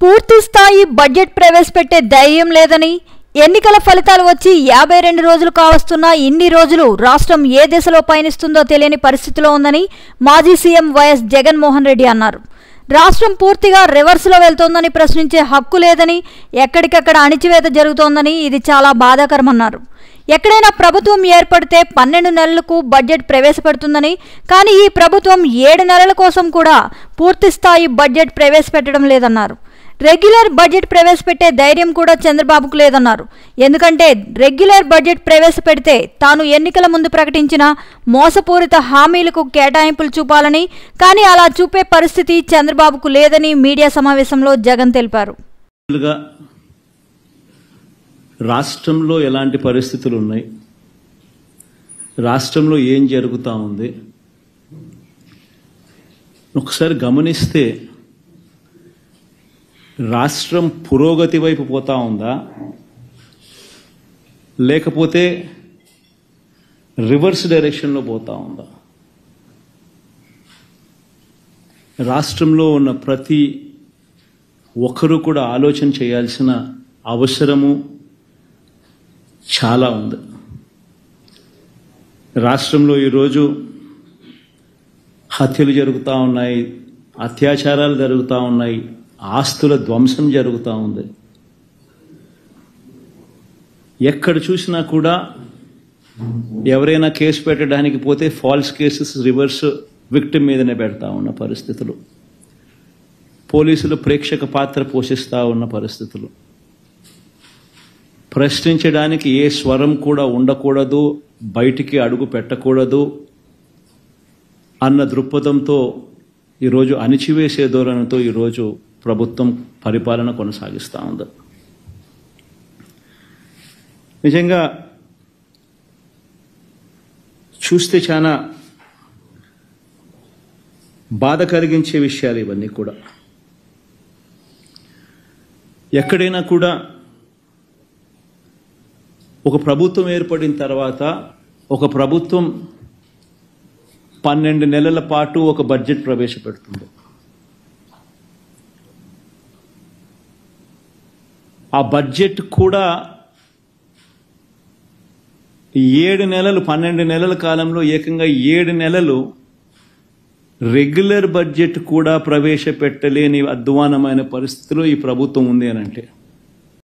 పూర్తి స్థాయి బడ్జెట్ ప్రవేశపెట్టే ధైర్యం లేదని, ఎన్నికల ఫలితాలు వచ్చి 52 రోజులు కావస్తున్నా ఇన్ని రోజులు రాష్ట్రం ఏ దిశలో పయనిస్తుందో తెలియని పరిస్థితిలో ఉందని మాజీ సీఎం వైఎస్ జగన్మోహన్ రెడ్డి అన్నారు. రాష్ట్రం పూర్తిగా రివర్స్లో వెళ్తోందని ప్రశ్నించే హక్కు లేదని, ఎక్కడికక్కడ అణిచివేత జరుగుతోందని, ఇది చాలా బాధాకరమన్నారు. ఎక్కడైనా ప్రభుత్వం ఏర్పడితే 12 నెలలకు బడ్జెట్ ప్రవేశపెడుతుందని, కానీ ఈ ప్రభుత్వం 7 నెలల కోసం కూడా పూర్తి స్థాయి బడ్జెట్ ప్రవేశపెట్టడం లేదన్నారు. రెగ్యులర్ బడ్జెట్ ప్రవేశపెట్టే ధైర్యం కూడా చంద్రబాబుకు లేదన్నారు. ఎందుకంటే రెగ్యులర్ బడ్జెట్ ప్రవేశపెడితే తాను ఎన్నికల ముందు ప్రకటించిన మోసపూరిత హామీలకు కేటాయింపులు చూపాలని, కానీ అలా చూపే పరిస్థితి చంద్రబాబుకు లేదని మీడియా సమావేశంలో జగన్ తెలిపారు. రాష్ట్రంలో ఎలాంటి పరిస్థితులు ఉన్నాయి, రాష్ట్రంలో ఏం జరుగుతూ ఉంది ఒకసారి గమనిస్తే రాష్ట్రం పురోగతి వైపు పోతా ఉందా లేకపోతే రివర్స్ డైరెక్షన్లో పోతా ఉందా? రాష్ట్రంలో ఉన్న ప్రతి ఒక్కరూ కూడా ఆలోచన చేయాల్సిన అవసరము చాలా ఉంది. రాష్ట్రంలో ఈరోజు హత్యలు జరుగుతూ ఉన్నాయి, అత్యాచారాలు జరుగుతూ ఉన్నాయి, ఆస్తుల ధ్వంసం జరుగుతూ ఉంది. ఎక్కడ చూసినా కూడా ఎవరైనా కేసు పెట్టడానికి పోతే ఫాల్స్ కేసెస్ రివర్స్ విక్టిమ్ మీదనే పెడతా ఉన్న పరిస్థితులు, పోలీసులు ప్రేక్షక పాత్ర పోషిస్తూ ఉన్న పరిస్థితులు, ప్రశ్నించడానికి ఏ స్వరం కూడా ఉండకూడదు, బయటికి అడుగు పెట్టకూడదు అన్న దృక్పథంతో ఈరోజు అణిచివేసే ధోరణితో ఈరోజు ప్రభుత్వం పరిపాలన కొనసాగిస్తూ ఉంది. నిజంగా చూస్తే చాలా బాధ కలిగించే విషయాలు ఇవన్నీ కూడా. ఎక్కడైనా కూడా ఒక ప్రభుత్వం ఏర్పడిన తర్వాత ఒక ప్రభుత్వం 12 నెలల పాటు ఒక బడ్జెట్ ప్రవేశపెడుతుంది. ఆ బడ్జెట్ కూడా 7 నెలలు 12 నెలల కాలంలో ఏకంగా 7 నెలలు రెగ్యులర్ బడ్జెట్ కూడా ప్రవేశపెట్టలేని అధ్వానమైన పరిస్థితిలో ఈ ప్రభుత్వం ఉంది అని అంటే